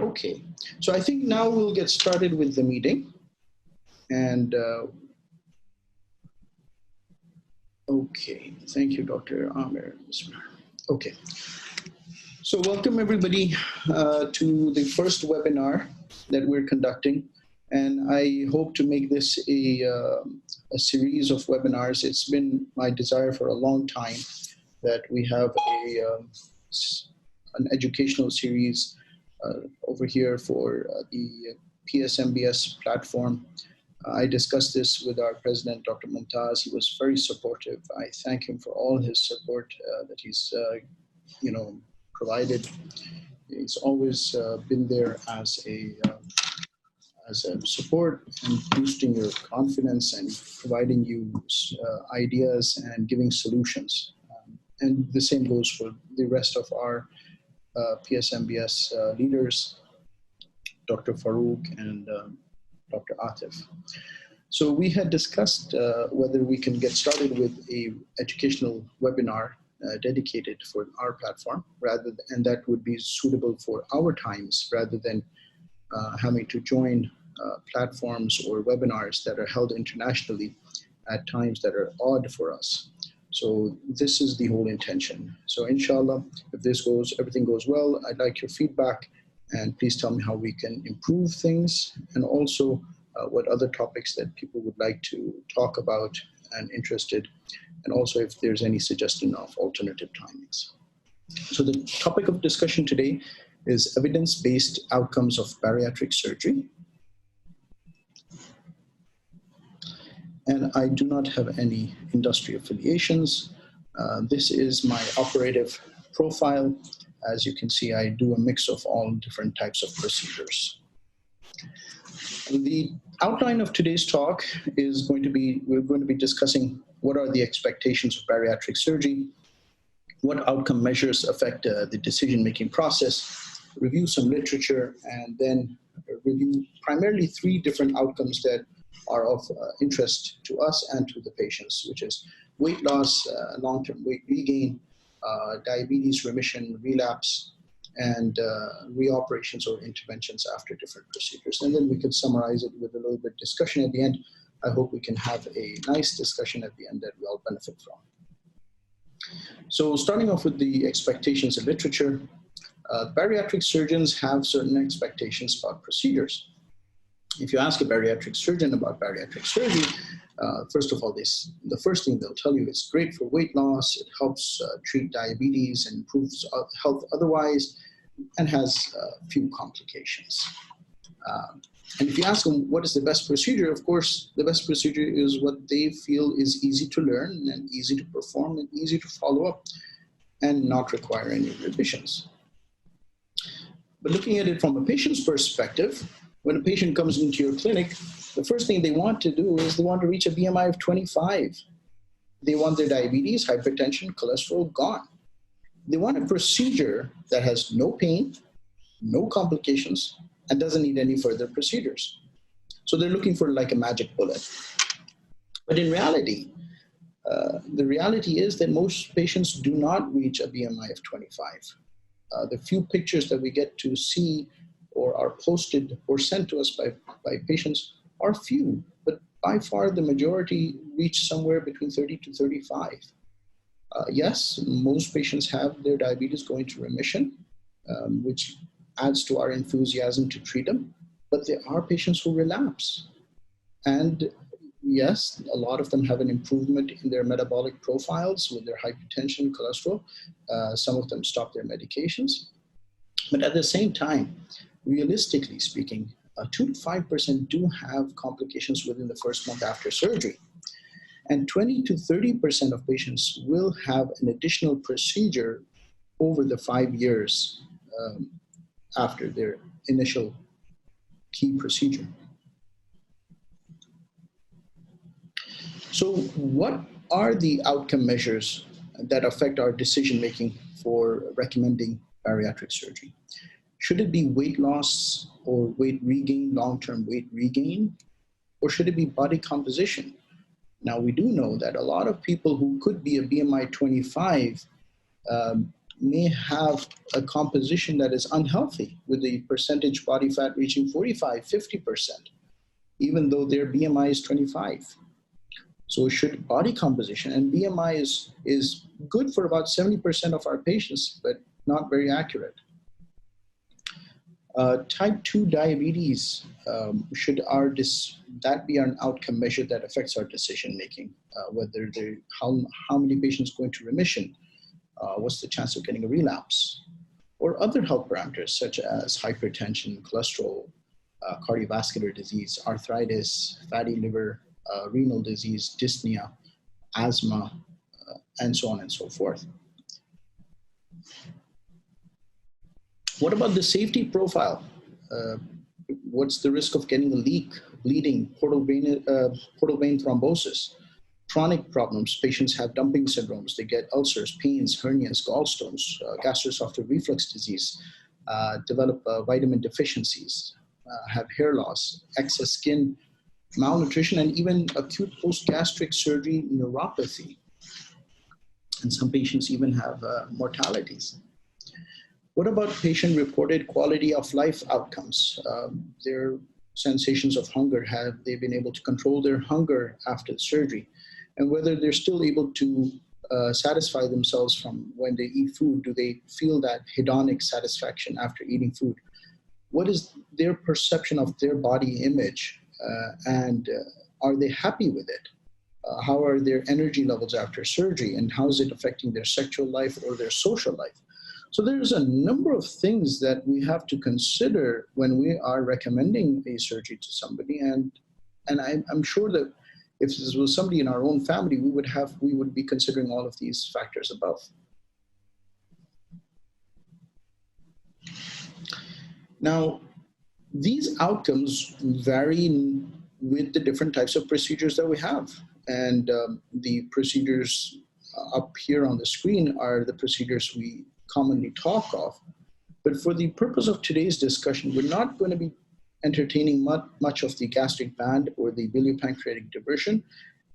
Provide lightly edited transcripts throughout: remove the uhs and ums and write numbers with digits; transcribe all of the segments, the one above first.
Okay, so I think now we'll get started with the meeting. And okay, thank you, Dr. Amir. Okay, so welcome everybody to the first webinar that we're conducting. And I hope to make this a series of webinars. It's been my desire for a long time that we have an educational series over here for the PSMBS platform. I discussed this with our president, Dr. Mumtaz. He was very supportive. I thank him for all his support that he's, provided. He's always been there as a support and boosting your confidence and providing you ideas and giving solutions. And the same goes for the rest of our PSMBS leaders, Dr. Farouk and Dr. Atif. So we had discussed whether we can get started with a educational webinar dedicated for our platform, and that would be suitable for our times rather than having to join platforms or webinars that are held internationally at times that are odd for us. So this is the whole intention. So inshallah, if everything goes well, I'd like your feedback, and please tell me how we can improve things, and also what other topics that people would like to talk about and interested, and also if there's any suggestion of alternative timings. So the topic of discussion today is evidence-based outcomes of bariatric surgery. And I do not have any industry affiliations. This is my operative profile. As you can see, I do a mix of all different types of procedures. The outline of today's talk is we're going to be discussing what are the expectations of bariatric surgery, what outcome measures affect the decision-making process, review some literature, and then review primarily 3 different outcomes that are of interest to us and to the patients, which is weight loss, long-term weight regain, diabetes remission, relapse, and reoperations or interventions after different procedures. And then we could summarize it with a little bit of discussion at the end. I hope we can have a nice discussion at the end that we all benefit from. So starting off with the expectations of literature, bariatric surgeons have certain expectations about procedures. If you ask a bariatric surgeon about bariatric surgery, first of all, the first thing they'll tell you is great for weight loss, it helps treat diabetes and improves health otherwise, and has few complications. And if you ask them what is the best procedure, of course, the best procedure is what they feel is easy to learn and easy to perform and easy to follow up and not require any revisions. But looking at it from a patient's perspective, when a patient comes into your clinic, the first thing they want to do is they want to reach a BMI of 25. They want their diabetes, hypertension, cholesterol gone. They want a procedure that has no pain, no complications, and doesn't need any further procedures. So they're looking for like a magic bullet. But in reality, the reality is that most patients do not reach a BMI of 25. The few pictures that we get to see or are posted or sent to us by patients are few, but by far the majority reach somewhere between 30 to 35. Yes, most patients have their diabetes go into remission, which adds to our enthusiasm to treat them, but there are patients who relapse. And yes, a lot of them have an improvement in their metabolic profiles with their hypertension, cholesterol. Some of them stop their medications. But at the same time, realistically speaking, 2 to 5% do have complications within the first month after surgery. And 20 to 30% of patients will have an additional procedure over the 5 years after their initial key procedure. So what are the outcome measures that affect our decision-making for recommending bariatric surgery? Should it be weight loss or weight regain, long-term weight regain, or should it be body composition? Now, we do know that a lot of people who could be a BMI 25 may have a composition that is unhealthy, with the percentage body fat reaching 45, 50%, even though their BMI is 25. So should body composition, and BMI is good for about 70% of our patients, but not very accurate. Type 2 diabetes, should that be an outcome measure that affects our decision making? Whether how many patients go into remission? What's the chance of getting a relapse? Or other health parameters such as hypertension, cholesterol, cardiovascular disease, arthritis, fatty liver, renal disease, dyspnea, asthma, and so on and so forth. What about the safety profile? What's the risk of getting a leak, bleeding, portal vein thrombosis? Chronic problems, patients have dumping syndromes, they get ulcers, pains, hernias, gallstones, gastroesophageal reflux disease, develop vitamin deficiencies, have hair loss, excess skin, malnutrition, and even acute post-gastric surgery neuropathy. And some patients even have mortalities. What about patient-reported quality of life outcomes? Their sensations of hunger, have they been able to control their hunger after the surgery? And whether they're still able to satisfy themselves from when they eat food. Do they feel that hedonic satisfaction after eating food? What is their perception of their body image, and are they happy with it? How are their energy levels after surgery, and how is it affecting their sexual life or their social life? So there's a number of things that we have to consider when we are recommending a surgery to somebody, and I'm sure that if this was somebody in our own family, we would be considering all of these factors above. Now, these outcomes vary with the different types of procedures that we have. And the procedures up here on the screen are the procedures we commonly talk of. But for the purpose of today's discussion, we're not going to be entertaining much of the gastric band or the biliopancreatic diversion,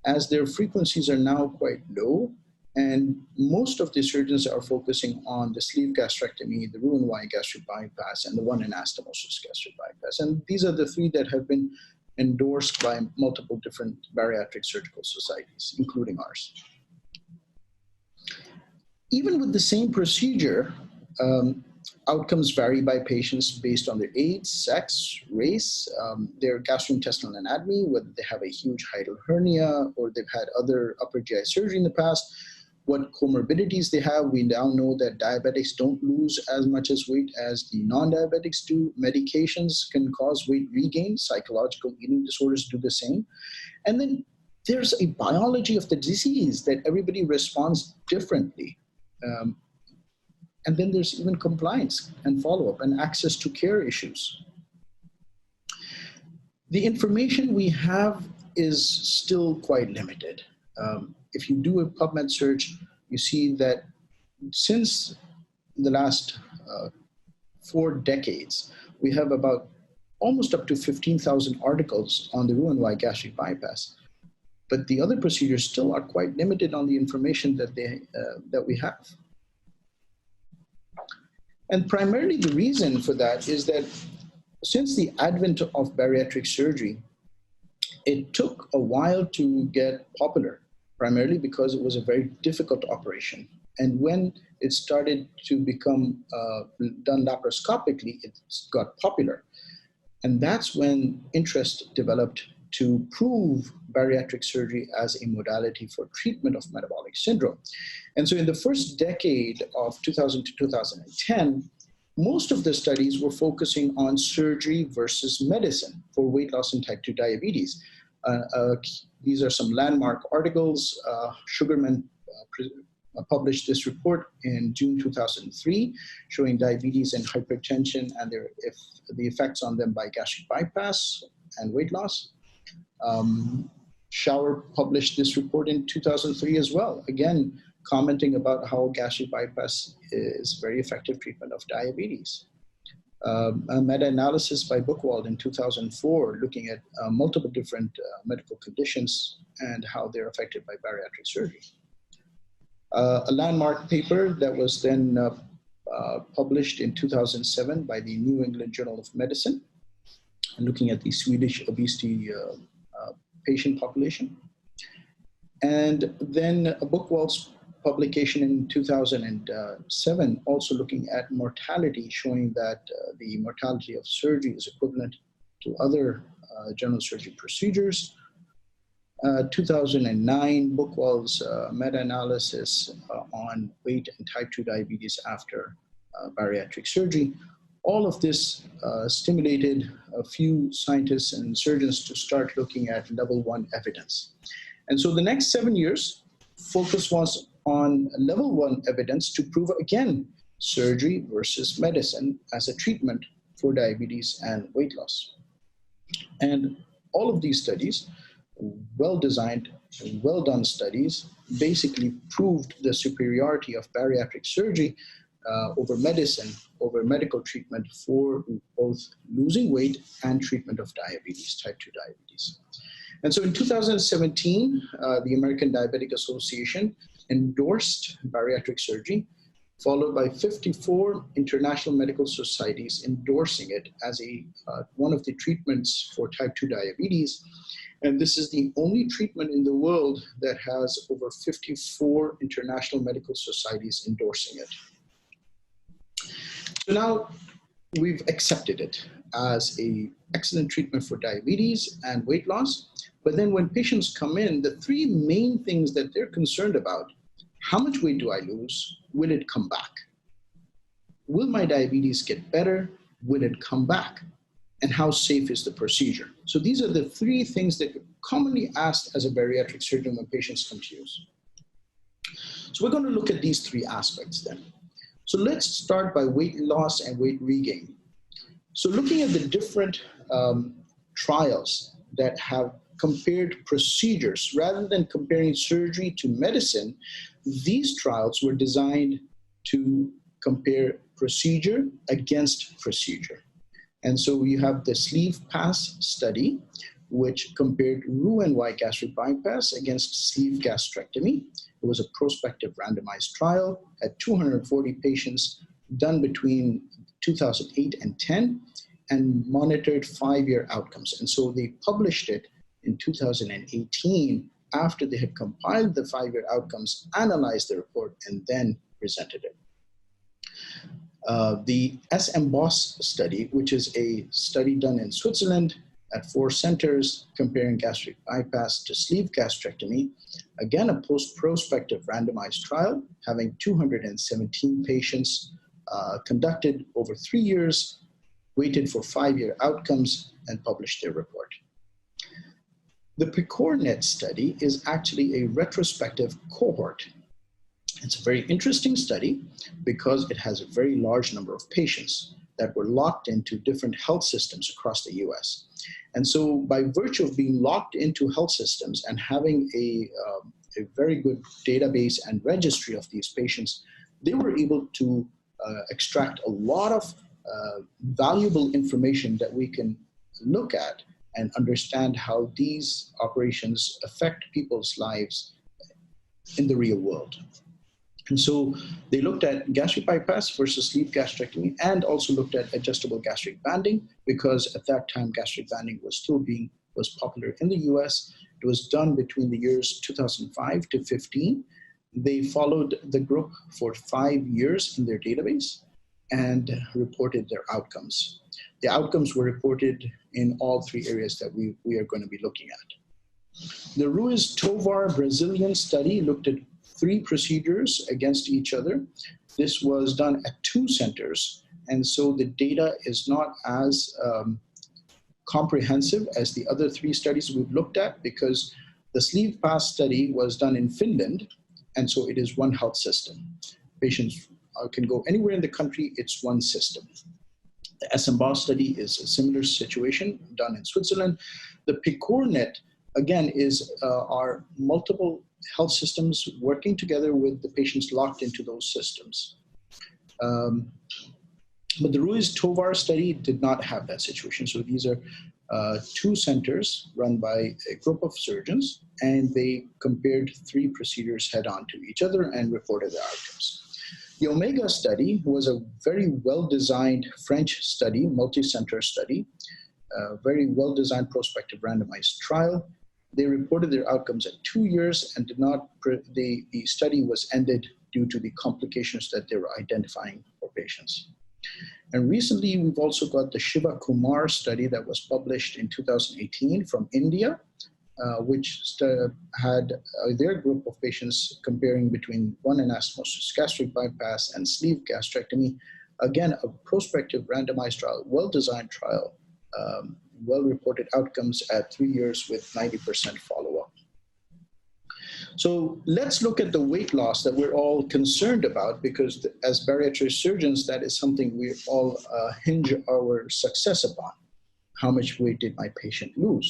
as their frequencies are now quite low. And most of the surgeons are focusing on the sleeve gastrectomy, the Roux-en-Y gastric bypass, and the one anastomosis gastric bypass. And these are the three that have been endorsed by multiple different bariatric surgical societies, including ours. Even with the same procedure, outcomes vary by patients based on their age, sex, race, their gastrointestinal anatomy, whether they have a huge hiatal hernia or they've had other upper GI surgery in the past, what comorbidities they have. We now know that diabetics don't lose as much as weight as the non-diabetics do. Medications can cause weight regain. Psychological eating disorders do the same. And then there's a biology of the disease that everybody responds differently. And then there's even compliance and follow-up and access to care issues. The information we have is still quite limited. If you do a PubMed search, you see that since the last 4 decades, we have about almost up to 15,000 articles on the Roux-en-Y gastric bypass. But the other procedures still are quite limited on the information that we have. And primarily the reason for that is that since the advent of bariatric surgery, it took a while to get popular, primarily because it was a very difficult operation. And when it started to become done laparoscopically, it got popular. And that's when interest developed to prove bariatric surgery as a modality for treatment of metabolic syndrome. And so in the first decade of 2000 to 2010, most of the studies were focusing on surgery versus medicine for weight loss and type 2 diabetes. These are some landmark articles. Sugarman published this report in June 2003, showing diabetes and hypertension and the effects on them by gastric bypass and weight loss. Shower published this report in 2003 as well, again, commenting about how gastric bypass is very effective treatment of diabetes. A meta-analysis by Buchwald in 2004, looking at multiple different medical conditions and how they're affected by bariatric surgery. A landmark paper that was then published in 2007 by the New England Journal of Medicine, looking at the Swedish obesity patient population. And then a Bookwell's publication in 2007, also looking at mortality, showing that the mortality of surgery is equivalent to other general surgery procedures. 2009, Bookwell's meta-analysis on weight and type 2 diabetes after bariatric surgery. All of this stimulated a few scientists and surgeons to start looking at level 1 evidence. And so the next 7 years, focus was on level 1 evidence to prove again surgery versus medicine as a treatment for diabetes and weight loss. And all of these studies, well-designed, well-done studies, basically proved the superiority of bariatric surgery over medicine, over medical treatment for both losing weight and treatment of diabetes, type 2 diabetes. And so in 2017, the American Diabetic Association endorsed bariatric surgery, followed by 54 international medical societies endorsing it as one of the treatments for type 2 diabetes. And this is the only treatment in the world that has over 54 international medical societies endorsing it. So now we've accepted it as an excellent treatment for diabetes and weight loss. But then when patients come in, the three main things that they're concerned about: how much weight do I lose? Will it come back? Will my diabetes get better? Will it come back? And how safe is the procedure? So these are the three things that are commonly asked as a bariatric surgeon when patients come to you. So we're going to look at these three aspects then. So let's start by weight loss and weight regain. So looking at the different trials that have compared procedures, rather than comparing surgery to medicine, these trials were designed to compare procedure against procedure. And so you have the sleeve pass study, which compared Roux-en-Y gastric bypass against sleeve gastrectomy. It was a prospective randomized trial at 240 patients done between 2008 and 10 and monitored 5-year outcomes. And so they published it in 2018 after they had compiled the 5-year outcomes, analyzed the report, and then presented it. The SMBOSS study, which is a study done in Switzerland at 4 centers comparing gastric bypass to sleeve gastrectomy, again, a prospective randomized trial having 217 patients conducted over 3 years, waited for 5-year outcomes, and published their report. The PRECORE-NET study is actually a retrospective cohort. It's a very interesting study because it has a very large number of patients that were locked into different health systems across the US. And so by virtue of being locked into health systems and having a very good database and registry of these patients, they were able to extract a lot of valuable information that we can look at and understand how these operations affect people's lives in the real world. And so they looked at gastric bypass versus sleeve gastrectomy, and also looked at adjustable gastric banding, because at that time gastric banding was popular in the US. It was done between the years 2005 to 15. They followed the group for 5 years in their database and reported their outcomes. The outcomes were reported in all 3 areas that we are going to be looking at. The Ruiz-Tovar Brazilian study looked at 3 procedures against each other. This was done at 2 centers, and so the data is not as comprehensive as the other 3 studies we've looked at, because the sleeve pass study was done in Finland, and so it is one health system. Patients can go anywhere in the country, it's one system. The SMBOSS study is a similar situation, done in Switzerland. The PRECORE-NET, again, is our multiple health systems working together with the patients locked into those systems. But the Ruiz-Tovar study did not have that situation. So these are 2 centers run by a group of surgeons, and they compared 3 procedures head-on to each other and reported their outcomes. The Omega study was a very well-designed French study, multi-center study, a very well-designed prospective randomized trial. They reported their outcomes at 2 years and did not, the study was ended due to the complications that they were identifying for patients. And recently, we've also got the Shiva Kumar study that was published in 2018 from India, which had their group of patients comparing between one anastomosis gastric bypass and sleeve gastrectomy. Again, a prospective randomized trial, well-designed trial, well-reported outcomes at 3 years with 90% follow-up. So let's look at the weight loss that we're all concerned about, because as bariatric surgeons, that is something we all hinge our success upon. How much weight did my patient lose?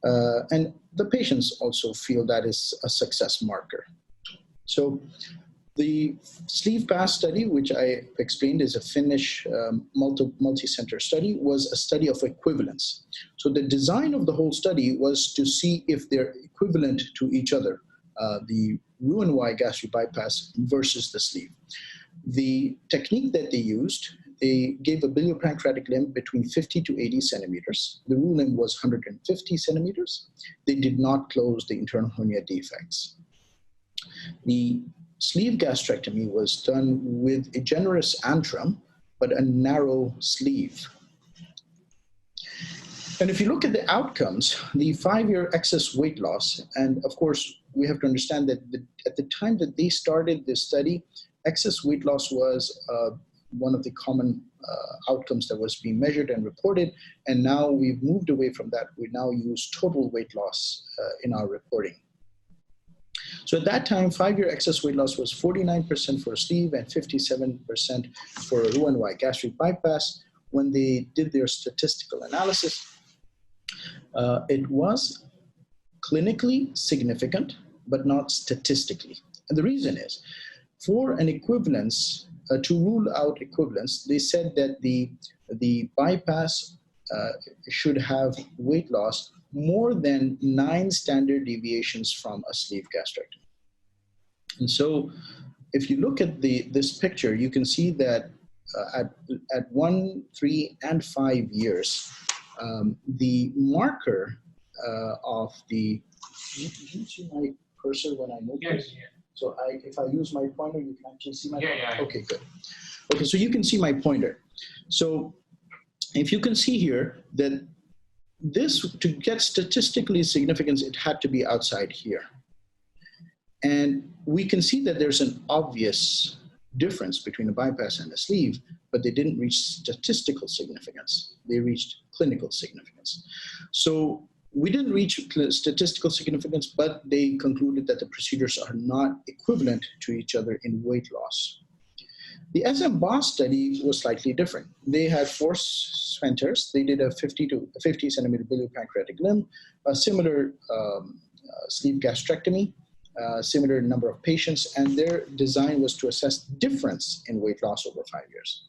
And the patients also feel that is a success marker. So the sleeve pass study, which I explained is a Finnish multi-center study, was a study of equivalence. So the design of the whole study was to see if they're equivalent to each other, the Roux-en-Y gastric bypass versus the sleeve. The technique that they used, they gave a biliopancreatic limb between 50 to 80 centimeters. The Roux limb was 150 centimeters. They did not close the internal hernia defects. The sleeve gastrectomy was done with a generous antrum, but a narrow sleeve. And if you look at the outcomes, the 5-year excess weight loss, and of course, we have to understand that at the time that they started this study, excess weight loss was one of the common outcomes that was being measured and reported, and now we've moved away from that. We now use total weight loss in our reporting. So at that time, 5-year excess weight loss was 49% for a sleeve and 57% for a Roux-en-Y gastric bypass. When they did their statistical analysis, it was clinically significant, but not statistically. And the reason is, for an equivalence, to rule out equivalence, they said that the bypass should have weight loss more than 9 standard deviations from a sleeve gastrectomy. And so if you look at this picture, you can see that at 1, 3, and 5 years, the marker of the, can you see my cursor when I move this? Yeah. So if I use my pointer, you can actually see my pointer? Yeah. Okay, good. Okay, so you can see my pointer. So if you can see here that this, to get statistically significance, it had to be outside here. And we can see that there's an obvious difference between a bypass and a sleeve, but they didn't reach statistical significance. They reached clinical significance. So we didn't reach statistical significance, but they concluded that the procedures are not equivalent to each other in weight loss. The SM Boss study was slightly different. They had 4 centers. They did a 50 centimeter biliopancreatic limb, a similar sleeve gastrectomy, similar number of patients, and their design was to assess difference in weight loss over 5 years.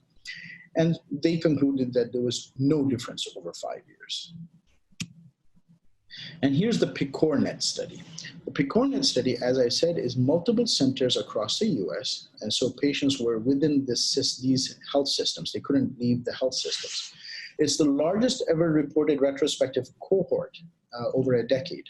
And they concluded that there was no difference over 5 years. And here's the PICORNet study. The PICORNet study, as I said, is multiple centers across the US. And so patients were within these health systems. They couldn't leave the health systems. It's the largest ever reported retrospective cohort over a decade.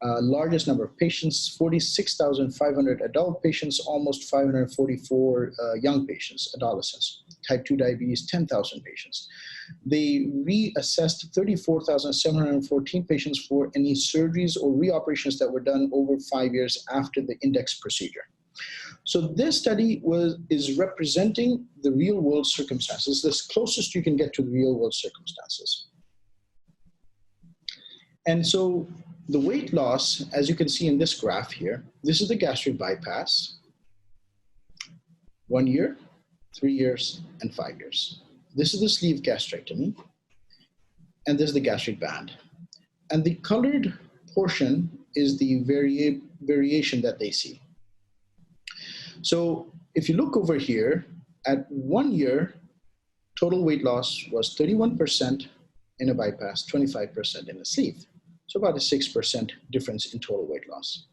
Largest number of patients, 46,500 adult patients, almost 544 young patients, adolescents. Type 2 diabetes, 10,000 patients. They reassessed 34,714 patients for any surgeries or reoperations that were done over 5 years after the index procedure. So this study is representing the real world circumstances, the closest you can get to the real world circumstances. And so the weight loss, as you can see in this graph here, this is the gastric bypass, 1 year, 3 years, and 5 years. This is the sleeve gastrectomy, and this is the gastric band. And the colored portion is the variation that they see. So if you look over here, at 1 year, total weight loss was 31% in a bypass, 25% in a sleeve. So about a 6% difference in total weight loss.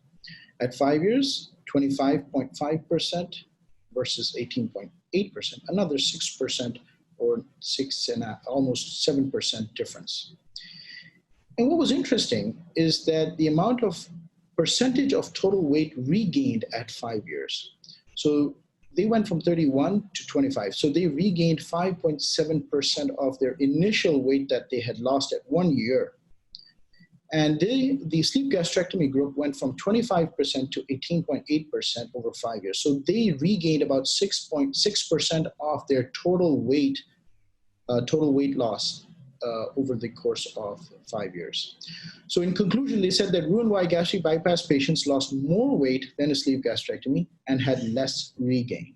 At 5 years, 25.5% versus 18.8%, another 6% or almost 7% difference. And what was interesting is that the amount of percentage of total weight regained at 5 years. So they went from 31 to 25. So they regained 5.7% of their initial weight that they had lost at 1 year. And the sleeve gastrectomy group went from 25% to 18.8% over 5 years. So they regained about 6.6% of their total weight loss over the course of 5 years. So in conclusion, they said that Roux-en-Y gastric bypass patients lost more weight than a sleeve gastrectomy and had less regain.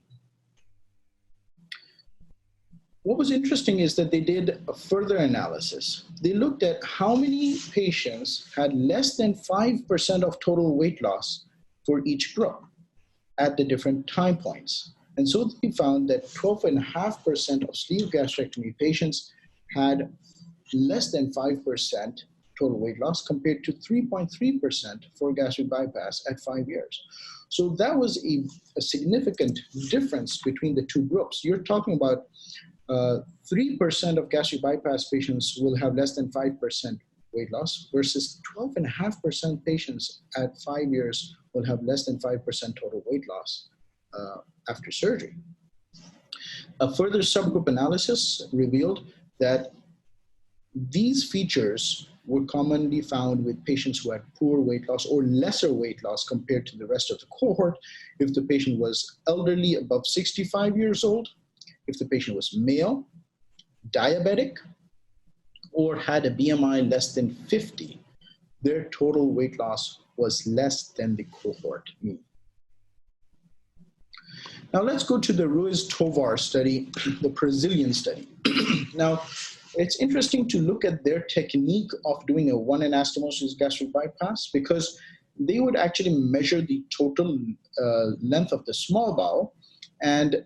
What was interesting is that they did a further analysis. They looked at how many patients had less than 5% of total weight loss for each group at the different time points. And so they found that 12.5% of sleeve gastrectomy patients had less than 5% total weight loss compared to 3.3% for gastric bypass at 5 years. So that was a significant difference between the two groups. You're talking about 3% of gastric bypass patients will have less than 5% weight loss versus 12.5% patients at 5 years will have less than 5% total weight loss after surgery. A further subgroup analysis revealed that these features were commonly found with patients who had poor weight loss or lesser weight loss compared to the rest of the cohort if the patient was elderly above 65 years old, if the patient was male, diabetic, or had a BMI less than 50, their total weight loss was less than the cohort mean. Now let's go to the Ruiz-Tovar study, the Brazilian study. Now, it's interesting to look at their technique of doing a one anastomosis gastric bypass because they would actually measure the total length of the small bowel, and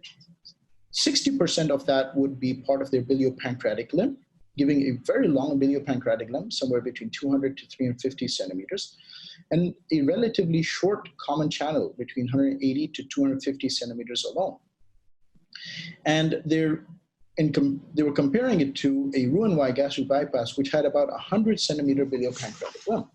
60% of that would be part of their biliopancreatic limb, giving a very long biliopancreatic limb, somewhere between 200 to 350 centimeters, and a relatively short common channel between 180 to 250 centimeters alone. And they were comparing it to a Roux-en-Y gastric bypass, which had about 100 centimeter biliopancreatic limb.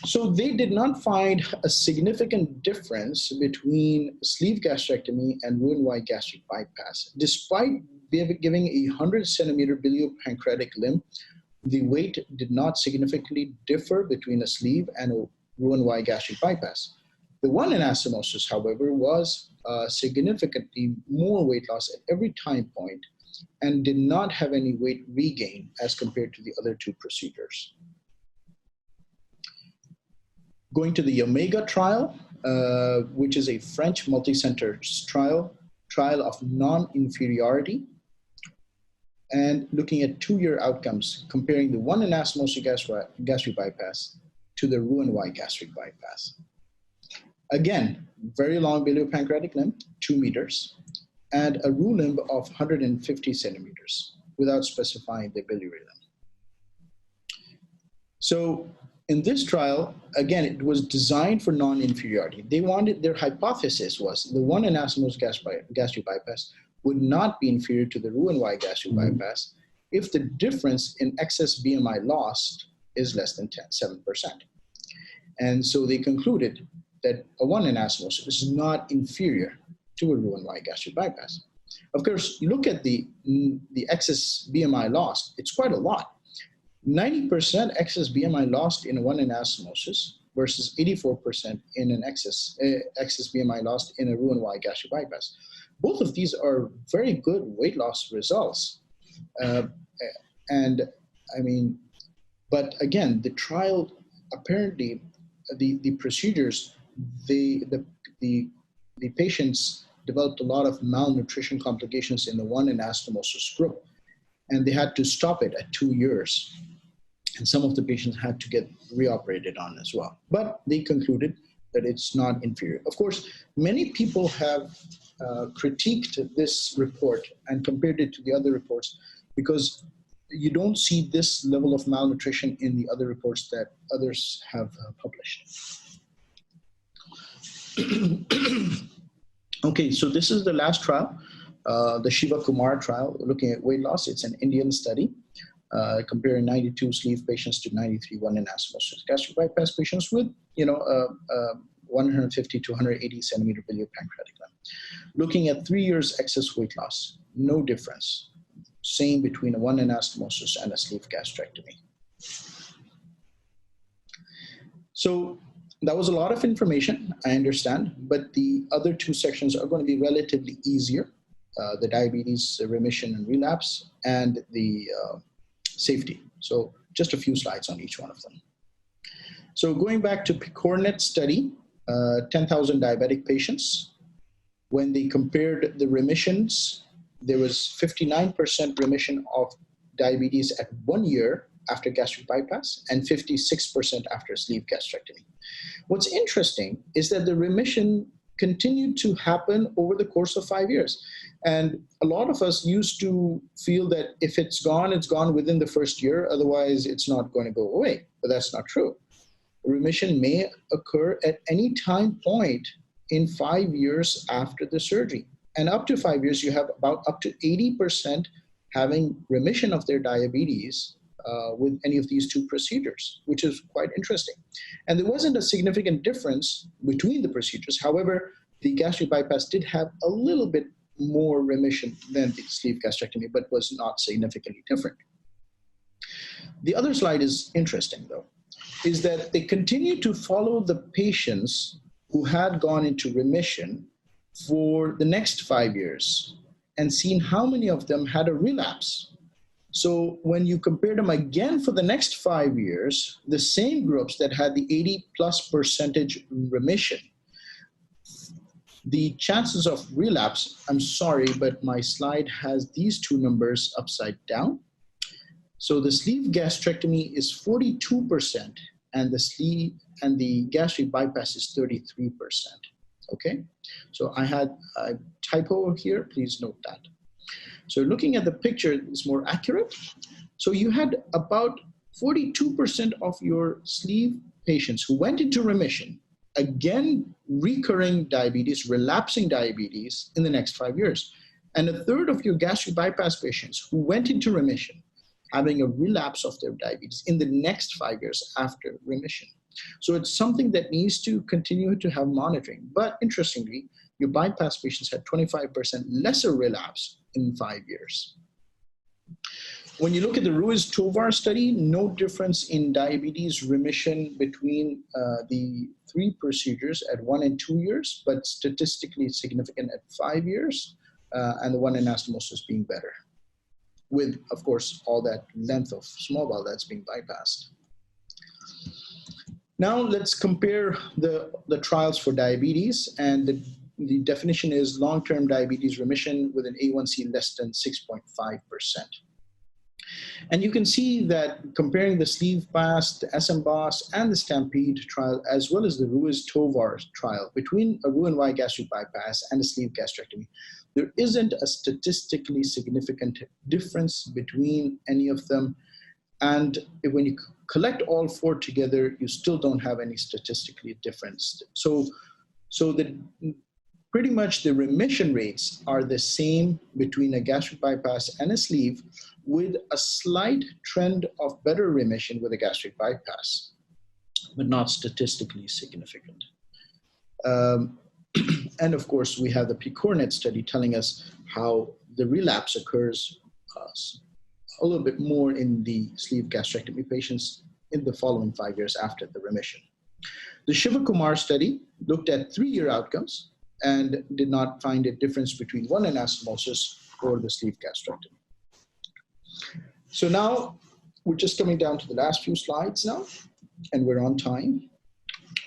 So they did not find a significant difference between sleeve gastrectomy and Roux-en-Y gastric bypass. Despite giving a 100 centimeter biliopancreatic limb, the weight did not significantly differ between a sleeve and a Roux-en-Y gastric bypass. The one anastomosis, however, was significantly more weight loss at every time point and did not have any weight regain as compared to the other two procedures. Going to the Omega trial, which is a French multi-center trial of non-inferiority, and looking at 2-year outcomes, comparing the one anastomosis gastric bypass to the Roux-en-Y gastric bypass. Again, very long biliopancreatic limb, 2 meters, and a Roux limb of 150 centimeters without specifying the biliary limb. So in this trial, again, it was designed for non-inferiority. Their hypothesis was the one anastomosis gastric bypass would not be inferior to the Roux-en-Y gastric bypass if the difference in excess BMI lost is less than 7%. And so they concluded that a one anastomosis is not inferior to a Roux-en-Y gastric bypass. Of course, you look at the excess BMI lost, it's quite a lot. 90% excess BMI lost in a one anastomosis versus 84% in an excess BMI lost in a Roux-en-Y gastric bypass. Both of these are very good weight loss results. But again, the trial, apparently, the procedures, the patients developed a lot of malnutrition complications in the one anastomosis group, and they had to stop it at 2 years. And some of the patients had to get reoperated on as well. But they concluded that it's not inferior. Of course, many people have critiqued this report and compared it to the other reports because you don't see this level of malnutrition in the other reports that others have published. Okay, so this is the last trial, the Shiva Kumar trial, looking at weight loss. It's an Indian study comparing 92 sleeve patients to 93 one-in-anastomosis gastric bypass patients with, 150 to 180 centimeter biliopancreatic limb. Looking at 3 years excess weight loss, no difference. Same between a one-in-anastomosis and a sleeve gastrectomy. So that was a lot of information, I understand, but the other two sections are going to be relatively easier. The diabetes remission and relapse, and the safety. So just a few slides on each one of them. So going back to PCORNET study, 10,000 diabetic patients. When they compared the remissions, there was 59% remission of diabetes at 1 year after gastric bypass and 56% after sleeve gastrectomy. What's interesting is that the remission continued to happen over the course of 5 years. And a lot of us used to feel that if it's gone within the first year, otherwise it's not going to go away. But that's not true. Remission may occur at any time point in 5 years after the surgery. And up to 5 years, you have about up to 80% having remission of their diabetes with any of these two procedures, which is quite interesting. And there wasn't a significant difference between the procedures. However, the gastric bypass did have a little bit more remission than the sleeve gastrectomy, but was not significantly different. The other slide is interesting, though, is that they continue to follow the patients who had gone into remission for the next 5 years and seen how many of them had a relapse. So when you compare them again for the next 5 years, the same groups that had the 80+% remission, the chances of relapse, I'm sorry, but my slide has these two numbers upside down. So the sleeve gastrectomy is 42%, and the gastric bypass is 33%. Okay, so I had a typo here. Please note that. So looking at the picture is more accurate. So you had about 42% of your sleeve patients who went into remission, again recurring diabetes, relapsing diabetes in the next 5 years, and a third of your gastric bypass patients who went into remission having a relapse of their diabetes in the next 5 years after remission. So it's something that needs to continue to have monitoring. But interestingly, your bypass patients had 25% lesser relapse in 5 years. When you look at the Ruiz-Tovar study, no difference in diabetes remission between the three procedures at 1 and 2 years, but statistically significant at 5 years, and the one-in-anastomosis being better, with, of course, all that length of small bowel that's being bypassed. Now let's compare the trials for diabetes, and the definition is long-term diabetes remission with an A1C less than 6.5%. And you can see that comparing the sleeve pass, the SMBOSS, and the Stampede trial, as well as the Ruiz-Tovar trial, between a Roux-en-Y gastric bypass and a sleeve gastrectomy, there isn't a statistically significant difference between any of them. And when you collect all four together, you still don't have any statistically difference. So pretty much the remission rates are the same between a gastric bypass and a sleeve, with a slight trend of better remission with a gastric bypass, but not statistically significant. And of course, we have the PCORNET study telling us how the relapse occurs a little bit more in the sleeve gastrectomy patients in the following 5 years after the remission. The Shiva Kumar study looked at 3-year outcomes and did not find a difference between one-in-anastomosis or the sleeve gastrectomy. So now we're just coming down to the last few slides now, and we're on time.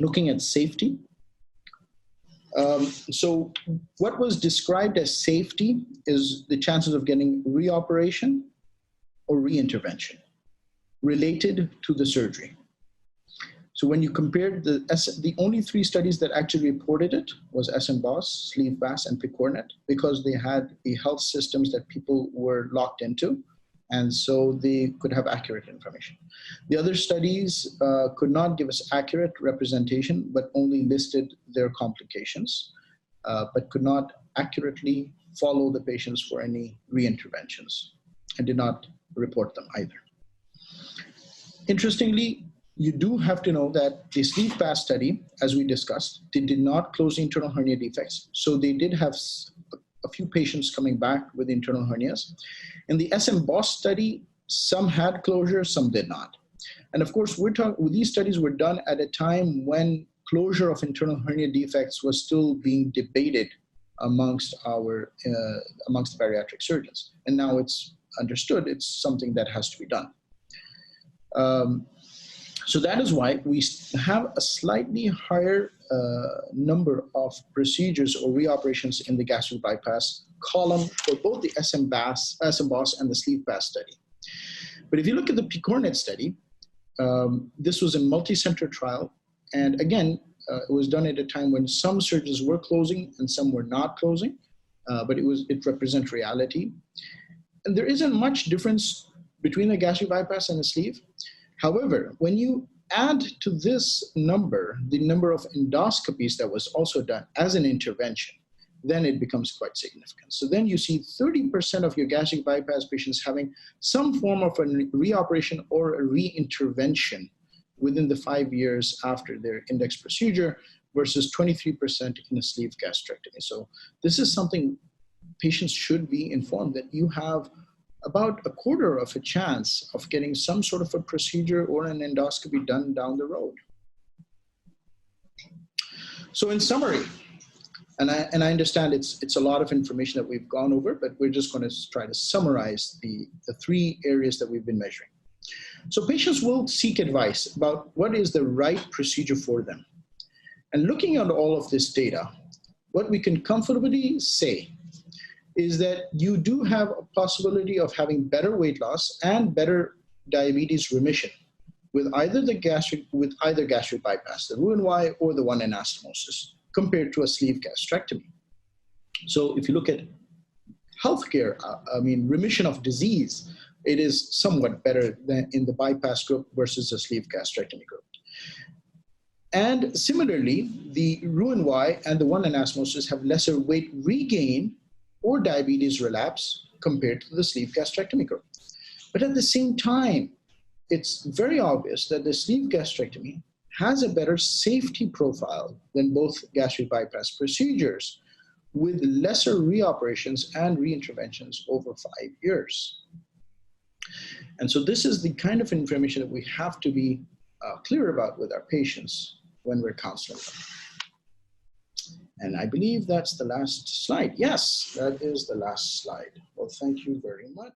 Looking at safety. So what was described as safety is the chances of getting reoperation or reintervention related to the surgery. So when you compared the only 3 studies that actually reported it was SMBOSS, sleeve pass, and PCORNET, because they had the health systems that people were locked into, And so they could have accurate information. The other studies could not give us accurate representation, but only listed their complications, but could not accurately follow the patients for any reinterventions and did not report them either. Interestingly, you do have to know that the sleeve pass study, as we discussed, they did not close the internal hernia defects. So they did have a few patients coming back with internal hernias. In the SM-BOSS study, some had closure, some did not. And of course, these studies were done at a time when closure of internal hernia defects was still being debated amongst the bariatric surgeons. And now it's understood it's something that has to be done. So that is why we have a slightly higher number of procedures or reoperations in the gastric bypass column for both the SM-BOSS and the sleeve pass study. But if you look at the PCORNET study, this was a multi-center trial. And again, it was done at a time when some surgeons were closing and some were not closing, but it represents reality. And there isn't much difference between a gastric bypass and a sleeve. However, when you add to this number the number of endoscopies that was also done as an intervention, then it becomes quite significant. So then you see 30% of your gastric bypass patients having some form of a reoperation or a reintervention within the 5 years after their index procedure versus 23% in a sleeve gastrectomy. So this is something patients should be informed that you have about a quarter of a chance of getting some sort of a procedure or an endoscopy done down the road. So in summary, and I understand it's a lot of information that we've gone over, but we're just going to try to summarize the 3 areas that we've been measuring. So patients will seek advice about what is the right procedure for them. And looking at all of this data, what we can comfortably say is that you do have a possibility of having better weight loss and better diabetes remission with either gastric bypass, the Roux-en-Y or the one anastomosis, compared to a sleeve gastrectomy. So if you look at healthcare, remission of disease, it is somewhat better than in the bypass group versus the sleeve gastrectomy group. And similarly, the Roux-en-Y and the one anastomosis have lesser weight regain or diabetes relapse compared to the sleeve gastrectomy group. But at the same time, it's very obvious that the sleeve gastrectomy has a better safety profile than both gastric bypass procedures, with lesser reoperations and reinterventions over 5 years. And so this is the kind of information that we have to be clear about with our patients when we're counseling them. And I believe that's the last slide. Yes, that is the last slide. Well, thank you very much.